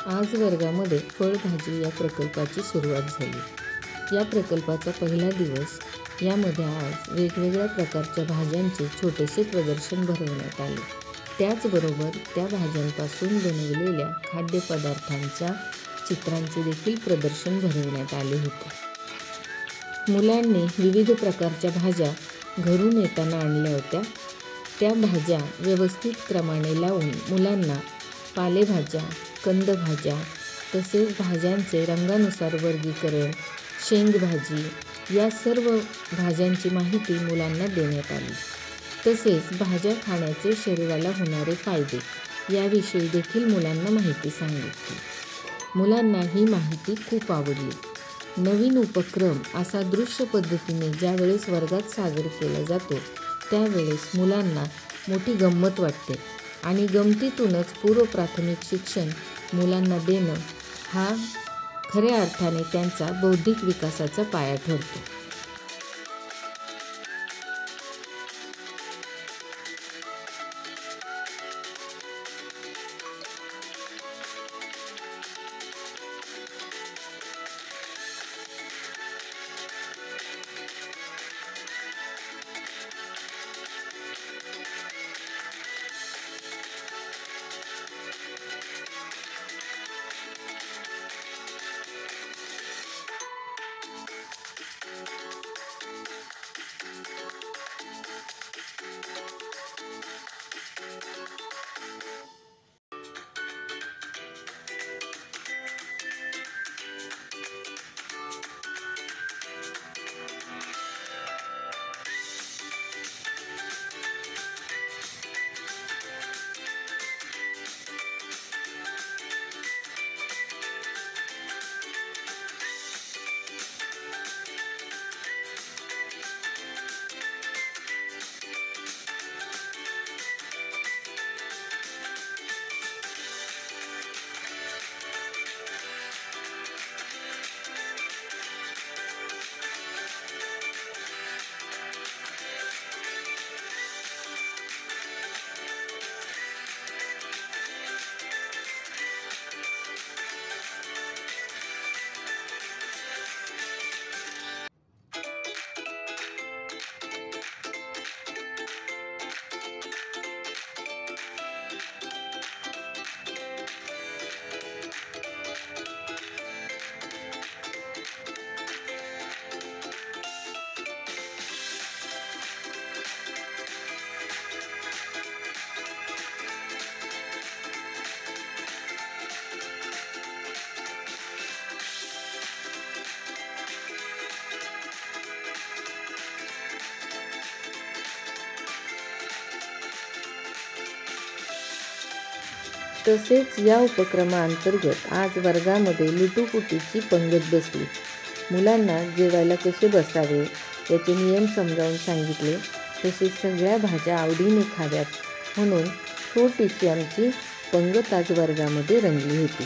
आज वर्गामध्ये फळभाजी या प्रकल्पाची सुरुवात झाली. या प्रकल्पाचा पहिला दिवस. यामध्ये आज वेगवेगळ्या प्रकारच्या भाज्यांचे छोटेसे प्रदर्शन भरवण्यात आले. त्याचबरोबर त्या भाज्यांपासून बनवलेल्या खाद्यपदार्थांच्या चित्रांचे देखील प्रदर्शन भरवण्यात आले होते. मुलांनी विविध प्रकारच्या भाज्या घरून येताना आणल्या होत्या. त्या भाज्या व्यवस्थित क्रमाने लावून मुलांना पालेभाज्या, कंदभाज्या, तसेच भाज्यांचे रंगानुसार वर्गीकरण, शेंगभाजी या सर्व भाज्यांची माहिती मुलांना देण्यात आली. तसेच भाज्या खाण्याचे शरीराला होणारे फायदे याविषयी देखील मुलांना माहिती सांगितली. मुलांना ही माहिती खूप आवडली. नवीन उपक्रम असा दृश्य पद्धतीने ज्यावेळेस वर्गात सादर केला जातो त्यावेळेस मुलांना मोठी गंमत वाटते आणि गमतीतूनच पूर्व प्राथमिक शिक्षण मुलांना देणं हा खऱ्या अर्थाने त्यांचा बौद्धिक विकासाचा पाया ठरतो. तसेच या उपक्रमाअंतर्गत आज वर्गामध्ये लुटूपुटीची पंगत बसली. मुलांना जेवायला कसे बसावे याचे नियम समजावून सांगितले. तसेच सगळ्या भाज्या आवडीने खाव्यात म्हणून छोटीशी आमची पंगत आज वर्गामध्ये रंगली होती.